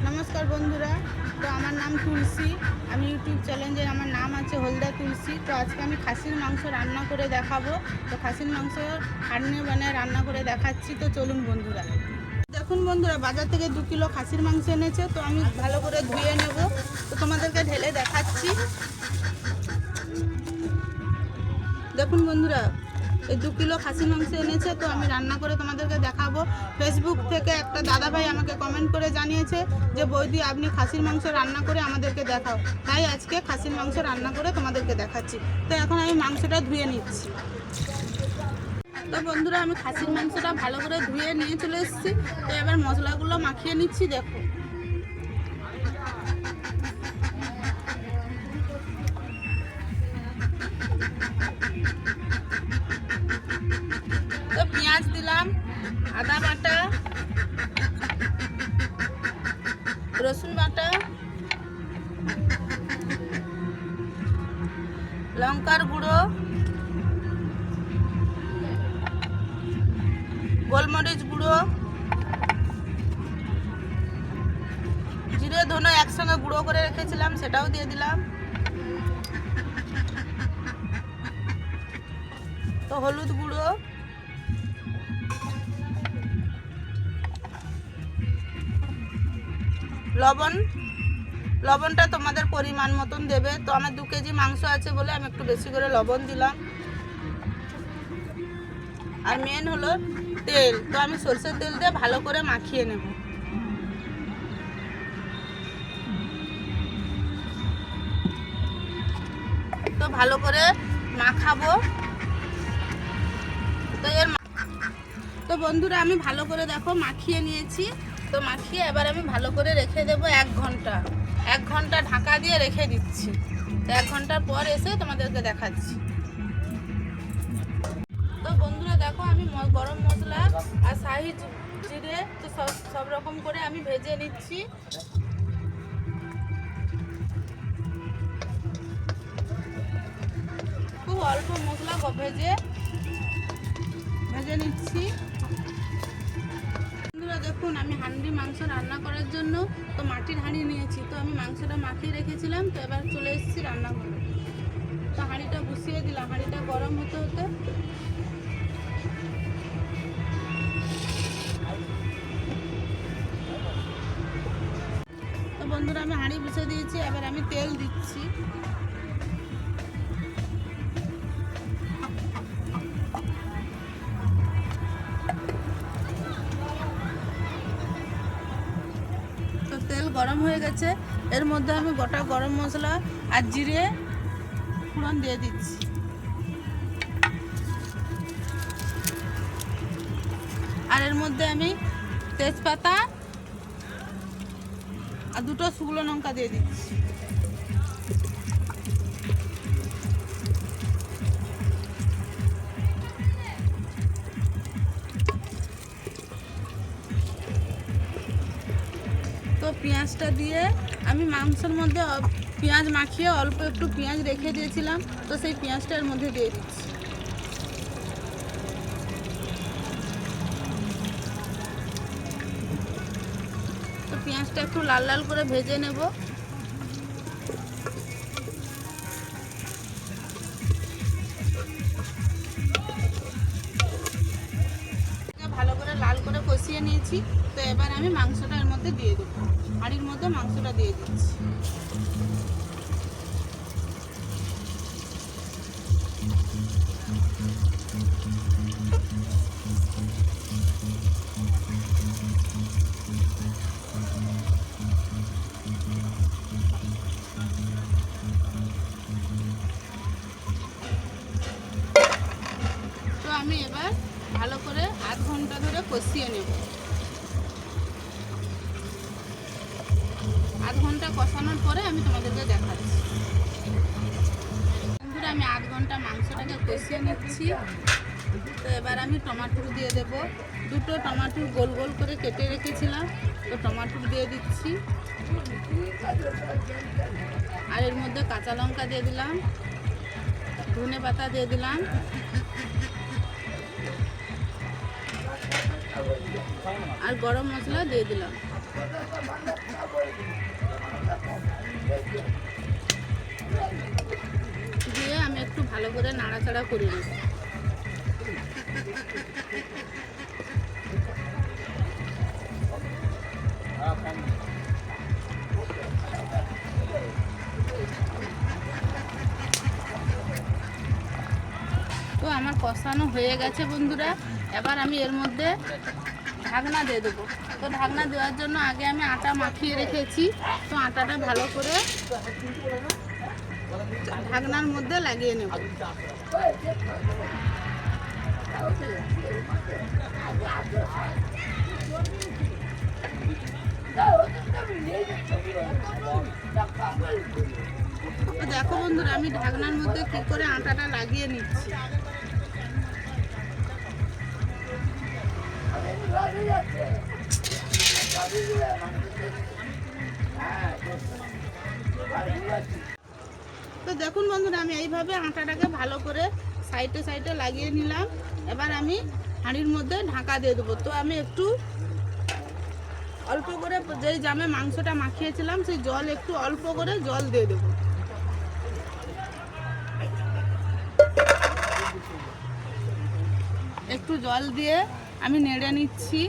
নমস্কার বন্ধুরা, তো আমার নাম তুলসী। আমি ইউটিউব চ্যানেলে আমার নাম আছে হলদা তুলসী। তো আজকে আমি খাসির মাংস রান্না করে দেখাবো। তো খাসির মাংস হাড়নে বানিয়ে রান্না করে দেখাচ্ছি। তো চলুন বন্ধুরা। দেখুন বন্ধুরা, বাজার থেকে 2 কিলো খাসির মাংস এনেছে। তো আমি ভালো করে ধুয়ে নেব। তো তোমাদেরকে ঢেলে দেখাচ্ছি। দেখুন বন্ধুরা, এই 2 কিলো খাসির মাংস এনেছে। তো আমি রান্না করে তোমাদেরকে দেখাবো। ফেসবুক থেকে একটা দাদাভাই আমাকে কমেন্ট করে জানিয়েছে যে বৌদি আপনি খাসির মাংস রান্না করে আমাদেরকে দেখাও। তাই আজকে খাসির মাংস রান্না করে তোমাদেরকে দেখাচ্ছি। তো এখন আমি মাংসটা ধুয়ে নিচ্ছি। তো বন্ধুরা, আমি খাসির মাংসটা ভালো করে ধুয়ে নিয়ে চলে এসেছি। তো এবার মশলাগুলো মাখিয়ে নিচ্ছি। দেখো, তো পেঁয়াজ দিলাম, আদা বাটা, রসুন বাটা, লঙ্কার গুঁড়ো, গোলমরিচ গুঁড়ো, জিরে ধনে একসঙ্গে গুঁড়ো করে রেখেছিলাম, সেটাও দিয়ে দিলাম। তো হলুদ গুঁড়ো, লবণটা তোমাদের পরিমাণ মতন দেবে। তো আমার 2 কেজি মাংস আছে বলে আমি একটু বেশি করে লবণ দিলাম। আর মেন হলো তেল। তো আমি সরষের তেল দিয়ে ভালো করে মাখিয়ে নেব। তো ভালো করে মাখাবো। তো বন্ধুরা, আমি ভালো করে দেখো মাখিয়ে নিয়েছি। তো মাখিয়ে এবার আমি ভালো করে রেখে দেবো 1 ঘন্টা। 1 ঘন্টা ঢাকা দিয়ে রেখে দিচ্ছি। তো 1 ঘন্টার পর এসে তোমাদেরকে দেখাচ্ছি। তো বন্ধুরা দেখো, আমি গরম মশলা আর শাহি জিরে তো সব রকম করে আমি ভেজে নিচ্ছি। খুব অল্প মশলা ভেজে নিচ্ছি। বন্ধুরা দেখুন, আমি হাঁড়ি মাংস রান্না করার জন্য তো মাটির হাঁড়ি নিয়েছি। তো আমি মাংসটা মাখিয়ে রেখেছিলাম। তো এবার চলে এসেছি রান্নাঘরে। তো হাঁড়িটা বসিয়ে দিলাম। হাঁড়িটা গরম হতে হতে তো বন্ধুরা, আমি হাঁড়ি বসিয়ে দিয়েছি। এবার আমি তেল দিচ্ছি। তো তেল গরম হয়ে গেছে। এর মধ্যে আমি গোটা গরম মশলা আর জিরে ফোড়ন দিয়ে দিচ্ছি। আর এর মধ্যে আমি তেজপাতা আর 2টো শুকনো লঙ্কা দিয়ে দিচ্ছি। তো পেঁয়াজটা দিয়ে আমি মাংসের মধ্যে পেঁয়াজ মাখিয়ে অল্প একটু পেঁয়াজ রেখে দিয়েছিলাম। তো সেই পেঁয়াজটা এর মধ্যে দিয়ে দিচ্ছি। তো পেঁয়াজটা একটু লাল লাল করে ভেজে নেব। ভালো করে লাল করে কষিয়ে নিয়েছি। তো এবার আমি মাংসটা এর মধ্যে দিয়ে দেবো। হাঁড়ির মধ্যে মাংসটা দিয়ে দিচ্ছি। তো আমি এবার ভালো করে আধ ঘন্টা ধরে কষিয়ে নেব। আধ ঘন্টা কষানোর পরে আমি তোমাদেরকে দেখাচ্ছি। বন্ধুরা, আমি আধ ঘন্টা মাংসটাকে কষিয়ে নিচ্ছি। তো এবার আমি টমাটো দিয়ে দেব। 2টো টমাটো গোল গোল করে কেটে রেখেছিলাম। তো টমাটো দিয়ে দিচ্ছি। আর এর মধ্যে কাঁচা লঙ্কা দিয়ে দিলাম, ধনে পাতা দিয়ে দিলাম, আর গরম মশলা দিয়ে দিলাম। দিয়ে আমি একটু ভালো করে নাড়াচাড়া করে নেব। তো আমার কষানো হয়ে গেছে বন্ধুরা, এবার আমি এর মধ্যে ঢাকনা দিয়ে দেবো। তো ঢাকনা দেওয়ার জন্য আগে আমি আটা মাখিয়ে রেখেছি, তো আটাটা ভালো করে ঢাকনার মধ্যে লাগিয়ে নেব। দেখো বন্ধুরা, আমি ঢাকনার মধ্যে কি করে আটাটা লাগিয়ে নিচ্ছি। তো দেখুন বন্ধুরা, আমি এইভাবে আটাটাকে ভালো করে সাইডে সাইডে লাগিয়ে নিলাম। এবার আমি হাঁড়ির মধ্যে ঢাকা দিয়ে দেবো। তো আমি একটু অল্প করে, যেই জামে মাংসটা মাখিয়েছিলাম সেই জল একটু অল্প করে জল দিয়ে দেবো। একটু জল দিয়ে আমি নেড়ে নিচ্ছি।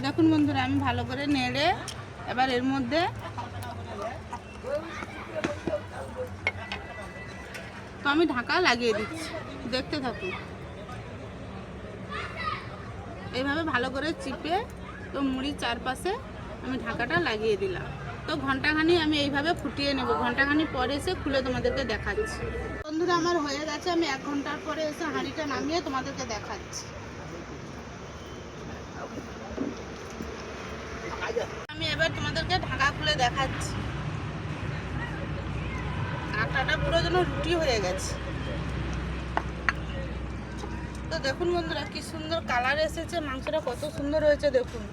দেখুন বন্ধুরা, আমি ভালো করে নেড়ে এবার এর মধ্যে তো আমি ঢাকা লাগিয়ে দিচ্ছি। দেখতে থাকুন। এইভাবে ভালো করে চিপে তো মুড়ির চারপাশে আমি ঢাকাটা লাগিয়ে দিলাম। তো ঘন্টাখানি আমি এইভাবে ফুটিয়ে নেব। ঘন্টাখানি পরে এসে খুলে তোমাদেরকে দেখাচ্ছি। বন্ধুরা, আমার হয়ে গেছে। আমি 1 ঘন্টার পরে এসে হাঁড়িটা নামিয়ে তোমাদেরকে দেখাচ্ছি। আমি এবার তোমাদেরকে ঢাকা খুলে দেখাচ্ছি। আটাটা পুরো যেন রুটি হয়ে গেছে। তো দেখুন বন্ধুরা, কি সুন্দর কালার এসেছে, মাংসটা কত সুন্দর হয়েছে দেখুন।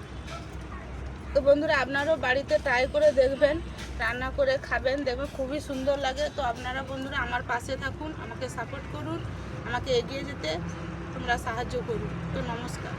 তো বন্ধুরা, আপনারাও বাড়িতে ট্রাই করে দেখবেন, রান্না করে খাবেন, দেখবেন খুবই সুন্দর লাগে। তো আপনারা বন্ধুরা আমার পাশে থাকুন, আমাকে সাপোর্ট করুন, আমাকে এগিয়ে যেতে তোমরা সাহায্য করুন। তো নমস্কার।